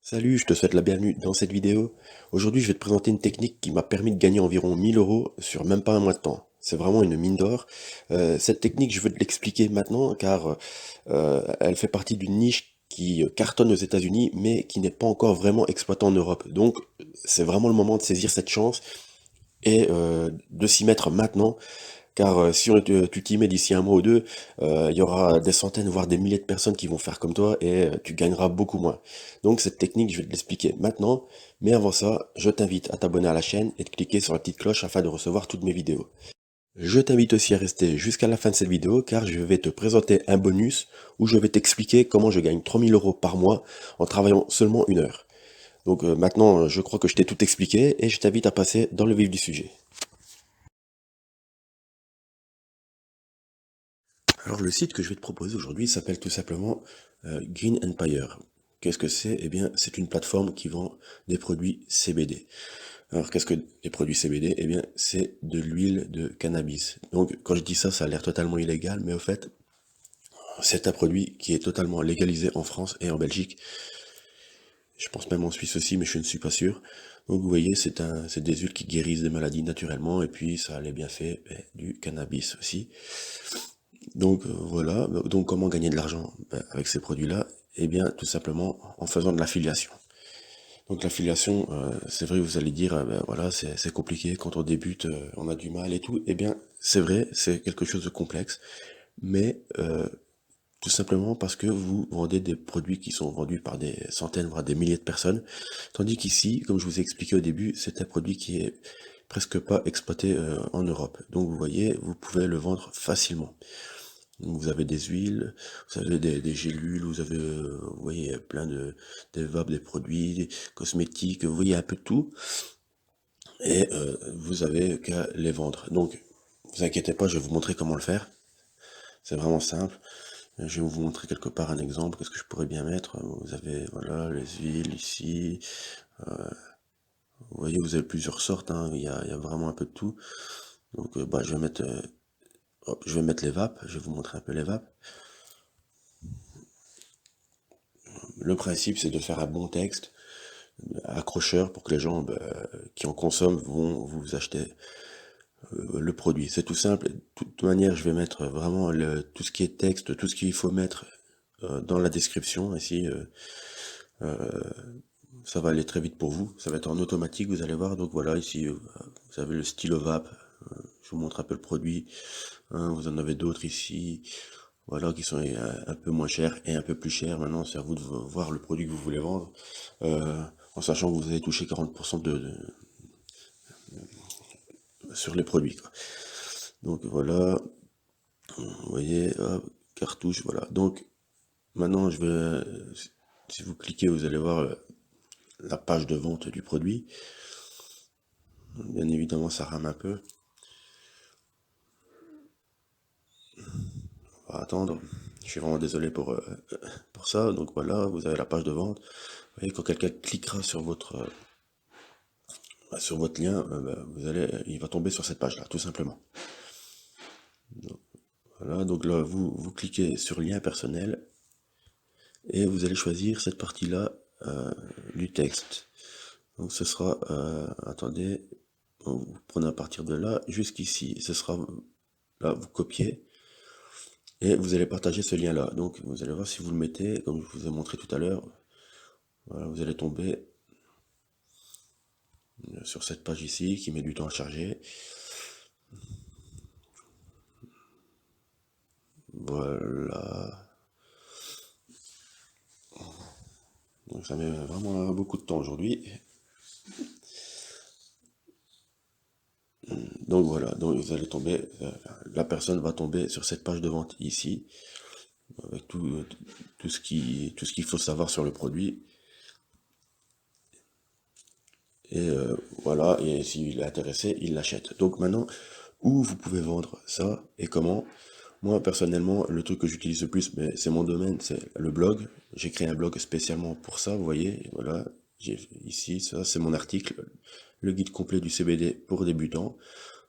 Salut, je te souhaite la bienvenue dans cette vidéo. Aujourd'hui, je vais te présenter une technique qui m'a permis de gagner environ 1000 euros sur même pas un mois de temps. C'est vraiment une mine d'or. Cette technique, je veux te l'expliquer maintenant car elle fait partie d'une niche qui cartonne aux États-Unis, mais qui n'est pas encore vraiment exploitée en Europe. Donc, c'est vraiment le moment de saisir cette chance et de s'y mettre maintenant. Car si tu t'y mets d'ici un mois ou deux, il y aura des centaines, voire des milliers de personnes qui vont faire comme toi et tu gagneras beaucoup moins. Donc cette technique, je vais te l'expliquer maintenant. Mais avant ça, je t'invite à t'abonner à la chaîne et de cliquer sur la petite cloche afin de recevoir toutes mes vidéos. Je t'invite aussi à rester jusqu'à la fin de cette vidéo car je vais te présenter un bonus où je vais t'expliquer comment je gagne 3000 euros par mois en travaillant seulement une heure. Donc maintenant, je crois que je t'ai tout expliqué et je t'invite à passer dans le vif du sujet. Alors le site que je vais te proposer aujourd'hui s'appelle tout simplement Green Empire. Qu'est-ce que c'est? Eh bien, c'est une plateforme qui vend des produits CBD. Alors qu'est-ce que les produits CBD? Eh bien, c'est de l'huile de cannabis. Donc quand je dis ça, ça a l'air totalement illégal, mais au fait, c'est un produit qui est totalement légalisé en France et en Belgique. Je pense même en Suisse aussi, mais je ne suis pas sûr. Donc vous voyez, c'est des huiles qui guérissent des maladies naturellement, et puis ça a les bienfaits du cannabis aussi. Donc voilà, donc comment gagner de l'argent avec ces produits-là? Eh bien tout simplement en faisant de l'affiliation. Donc l'affiliation, c'est vrai, vous allez dire, ben, voilà, c'est compliqué, quand on débute, on a du mal et tout. Eh bien c'est vrai, c'est quelque chose de complexe, mais tout simplement parce que vous vendez des produits qui sont vendus par des centaines, voire des milliers de personnes, tandis qu'ici, comme je vous ai expliqué au début, c'est un produit qui est presque pas exploité en Europe. Donc vous voyez, vous pouvez le vendre facilement. Vous avez des huiles, vous avez des gélules, vous avez, vous voyez, plein des vapes, des produits, des cosmétiques, vous voyez un peu de tout, et vous avez qu'à les vendre. Donc, vous inquiétez pas, je vais vous montrer comment le faire. C'est vraiment simple. Je vais vous montrer quelque part un exemple, qu'est-ce que je pourrais bien mettre. Vous avez, voilà, les huiles ici. Vous voyez, vous avez plusieurs sortes, hein. Il y a vraiment un peu de tout. Donc, bah, je vais mettre les vapes, je vais vous montrer un peu les vapes. Le principe, c'est de faire un bon texte, accrocheur pour que les gens qui en consomment vont vous acheter le produit. C'est tout simple. De toute manière, je vais mettre vraiment tout ce qui est texte, tout ce qu'il faut mettre dans la description. Ici, ça va aller très vite pour vous. Ça va être en automatique, vous allez voir. Donc voilà, ici, vous avez le stylo vape. Je vous montre un peu le produit. Hein, vous en avez d'autres ici. Voilà, qui sont un peu moins chers et un peu plus chers. Maintenant, c'est à vous de voir le produit que vous voulez vendre. En sachant que vous allez toucher 40% sur les produits, quoi. Donc voilà, vous voyez, hop, cartouche, voilà. Donc maintenant, si vous cliquez, vous allez voir la page de vente du produit. Bien évidemment, ça rame un peu. On va attendre. Je suis vraiment désolé pour ça. Donc voilà, vous avez la page de vente. Vous voyez, quand quelqu'un cliquera sur votre lien, il va tomber sur cette page-là, tout simplement. Voilà, donc là, vous cliquez sur lien personnel et vous allez choisir cette partie-là du texte. Donc ce sera, attendez, vous prenez à partir de là jusqu'ici, ce sera là, vous copiez et vous allez partager ce lien-là. Donc vous allez voir si vous le mettez, comme je vous ai montré tout à l'heure, voilà, vous allez tomber sur cette page ici qui met du temps à charger. Voilà. Donc ça met vraiment beaucoup de temps aujourd'hui. Donc voilà, donc vous allez tomber, la personne va tomber sur cette page de vente ici, avec tout ce qu'il faut savoir sur le produit. Et voilà, et s'il est intéressé, il l'achète. Donc maintenant, où vous pouvez vendre ça et comment? Moi personnellement, le truc que j'utilise le plus, mais c'est mon domaine, c'est le blog. J'ai créé un blog spécialement pour ça, vous voyez, voilà. Ici, ça c'est mon article, le guide complet du CBD pour débutants.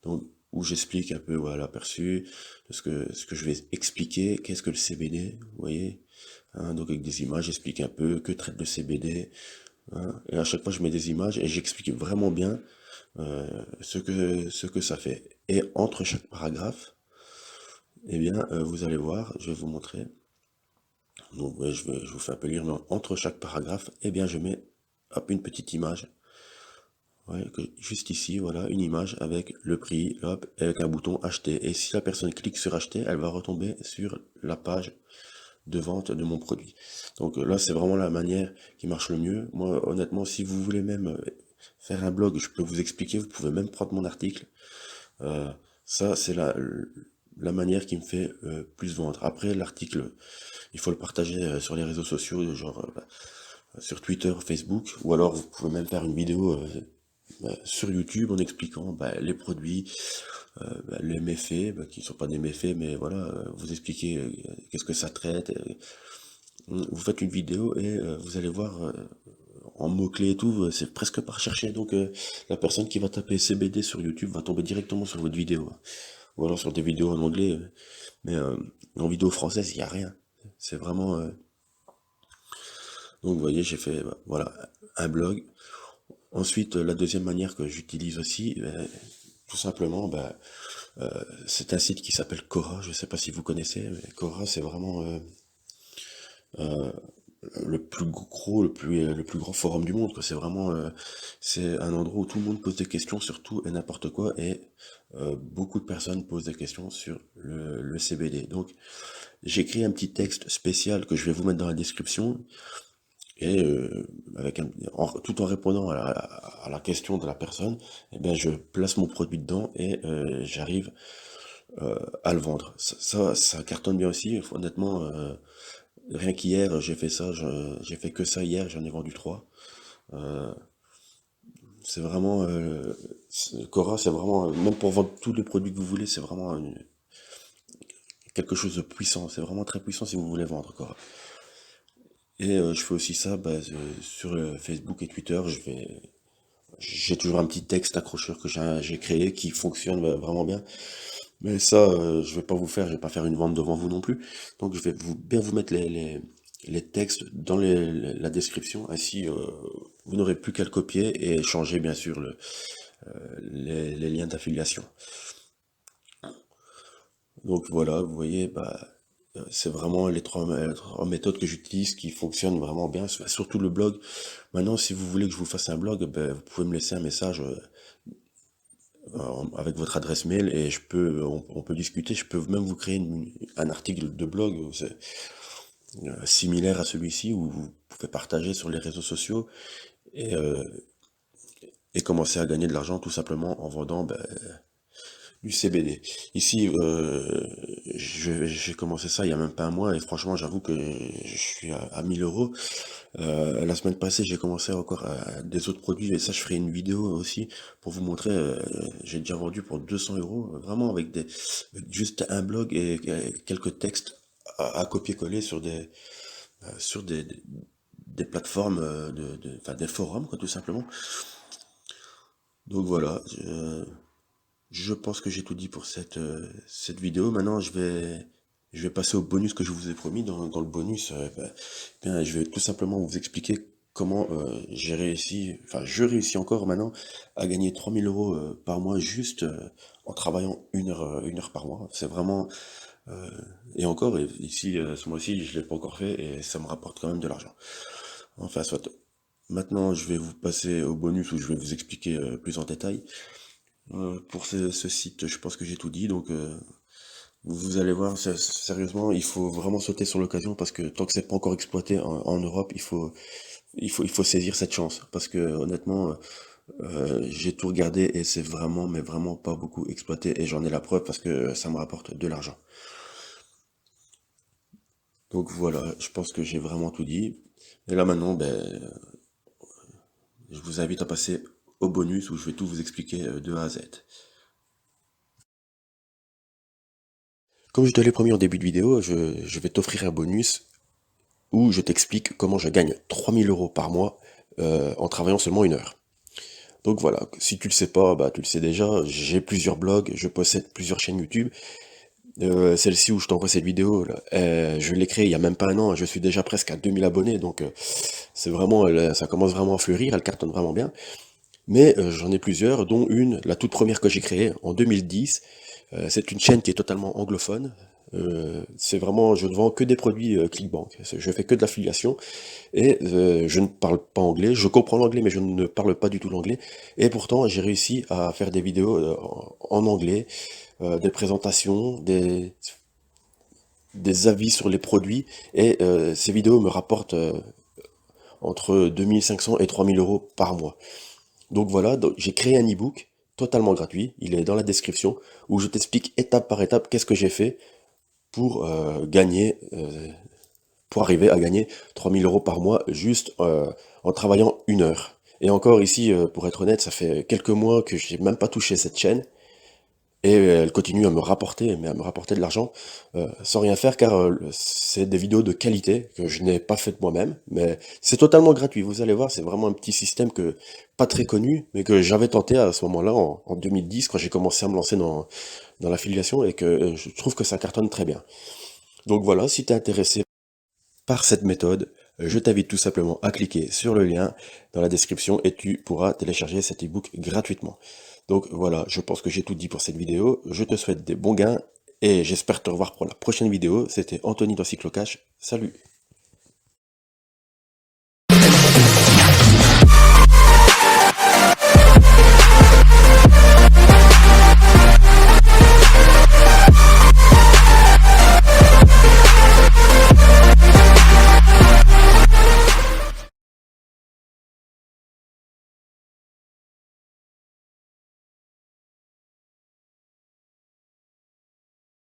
Donc, où j'explique un peu, voilà, l'aperçu de ce que je vais expliquer, qu'est-ce que le CBD, vous voyez. hein, donc avec des images, j'explique un peu que traite le CBD, hein, et à chaque fois je mets des images et j'explique vraiment bien ce que ça fait. Et entre chaque paragraphe, eh bien, vous allez voir, je vais vous montrer. Donc, ouais, je vous fais un peu lire, mais entre chaque paragraphe, eh bien, je mets hop, une petite image. Ouais, juste ici, voilà, une image avec le prix, hop, avec un bouton acheter. Et si la personne clique sur acheter, elle va retomber sur la page de vente de mon produit. Donc là, c'est vraiment la manière qui marche le mieux. Moi, honnêtement, si vous voulez même faire un blog, je peux vous expliquer, vous pouvez même prendre mon article. Euh, Ça, c'est la manière qui me fait plus vendre. Après, l'article, il faut le partager sur les réseaux sociaux, genre sur Twitter, Facebook, ou alors vous pouvez même faire une vidéo sur YouTube en expliquant les produits, les méfaits, qui ne sont pas des méfaits, mais voilà, vous expliquez qu'est-ce que ça traite. Vous faites une vidéo et vous allez voir en mots-clés et tout, c'est presque pas recherché. Donc la personne qui va taper CBD sur YouTube va tomber directement sur votre vidéo. Ou alors sur des vidéos en anglais, mais en vidéo française, il n'y a rien. C'est vraiment... Donc vous voyez, j'ai fait voilà, un blog. Ensuite, la deuxième manière que j'utilise aussi, tout simplement, c'est un site qui s'appelle Quora. Je ne sais pas si vous connaissez, mais Quora, c'est vraiment le plus gros, le plus grand forum du monde, quoi. C'est vraiment, c'est un endroit où tout le monde pose des questions sur tout et n'importe quoi, et beaucoup de personnes posent des questions sur le CBD. Donc, j'ai écrit un petit texte spécial que je vais vous mettre dans la description, et tout en répondant à la question de la personne, eh bien, je place mon produit dedans et j'arrive à le vendre. Ça cartonne bien aussi, honnêtement. Rien qu'hier, j'ai fait ça, j'ai fait que ça hier, j'en ai vendu 3. C'est vraiment, Cora, c'est vraiment, même pour vendre tous les produits que vous voulez, c'est vraiment quelque chose de puissant. C'est vraiment très puissant si vous voulez vendre Cora. Et je fais aussi ça sur Facebook et Twitter. J'ai toujours un petit texte accrocheur que j'ai créé qui fonctionne vraiment bien. Mais ça, je vais pas faire une vente devant vous non plus. Donc je vais bien vous mettre les textes dans la description. Ainsi, vous n'aurez plus qu'à le copier et changer bien sûr les liens d'affiliation. Donc voilà, vous voyez, c'est vraiment les trois méthodes que j'utilise qui fonctionnent vraiment bien. Surtout le blog. Maintenant, si vous voulez que je vous fasse un blog, vous pouvez me laisser un message avec votre adresse mail et on peut discuter. Je peux même vous créer un article de blog similaire à celui-ci où vous pouvez partager sur les réseaux sociaux et, euh, et commencer à gagner de l'argent tout simplement en vendant du CBD. Ici, j'ai commencé ça il y a même pas un mois et franchement, j'avoue que je suis à 1000 euros. La semaine passée, j'ai commencé encore des autres produits et ça, je ferai une vidéo aussi pour vous montrer. J'ai déjà vendu pour 200 euros, vraiment avec juste un blog et quelques textes à copier-coller sur des plateformes, enfin des forums, quoi, tout simplement. Donc voilà, je pense que j'ai tout dit pour cette vidéo. Maintenant, je vais passer au bonus que je vous ai promis. Dans le bonus, bien, je vais tout simplement vous expliquer comment j'ai réussi, enfin, je réussis encore maintenant à gagner 3000 euros par mois juste en travaillant une heure par mois. C'est vraiment, euh, et encore, ici, ce mois-ci, je l'ai pas encore fait et ça me rapporte quand même de l'argent. Enfin, soit. Maintenant, je vais vous passer au bonus où je vais vous expliquer plus en détail. Pour ce site, je pense que j'ai tout dit, donc vous allez voir, sérieusement, il faut vraiment sauter sur l'occasion parce que tant que c'est pas encore exploité en Europe, il faut saisir cette chance. Parce que honnêtement, j'ai tout regardé et c'est vraiment, mais vraiment pas beaucoup exploité et j'en ai la preuve parce que ça me rapporte de l'argent. Donc voilà, je pense que j'ai vraiment tout dit. Et là maintenant, je vous invite à passer au bonus où je vais tout vous expliquer de A à Z. Comme je te l'ai promis en début de vidéo, je vais t'offrir un bonus où je t'explique comment je gagne 3000 euros par mois en travaillant seulement une heure. Donc voilà, si tu le sais pas, tu le sais déjà, j'ai plusieurs blogs, je possède plusieurs chaînes YouTube, Celle-ci où je t'envoie cette vidéo, là, je l'ai créée il y a même pas un an, je suis déjà presque à 2000 abonnés, donc c'est vraiment, ça commence vraiment à fleurir, elle cartonne vraiment bien. Mais j'en ai plusieurs, dont une, la toute première que j'ai créée en 2010. C'est une chaîne qui est totalement anglophone. C'est vraiment, je ne vends que des produits ClickBank. Je fais que de l'affiliation et je ne parle pas anglais. Je comprends l'anglais, mais je ne parle pas du tout l'anglais. Et pourtant, j'ai réussi à faire des vidéos en anglais, des présentations, des avis sur les produits. Et ces vidéos me rapportent entre 2500 et 3000 euros par mois. Donc voilà, j'ai créé un e-book totalement gratuit, il est dans la description, où je t'explique étape par étape qu'est-ce que j'ai fait pour pour arriver à gagner 3000 euros par mois juste en travaillant 1 heure. Et encore ici, pour être honnête, ça fait quelques mois que j'ai même pas touché cette chaîne, et elle continue à me rapporter, mais à me rapporter de l'argent sans rien faire, car c'est des vidéos de qualité que je n'ai pas faites moi-même, mais c'est totalement gratuit. Vous allez voir, c'est vraiment un petit système que pas très connu, mais que j'avais tenté à ce moment-là, en 2010, quand j'ai commencé à me lancer dans l'affiliation, et que je trouve que ça cartonne très bien. Donc voilà, si tu es intéressé par cette méthode, je t'invite tout simplement à cliquer sur le lien dans la description et tu pourras télécharger cet ebook gratuitement. Donc voilà, je pense que j'ai tout dit pour cette vidéo. Je te souhaite des bons gains et j'espère te revoir pour la prochaine vidéo. C'était Anthony dans Cyclocash. Salut!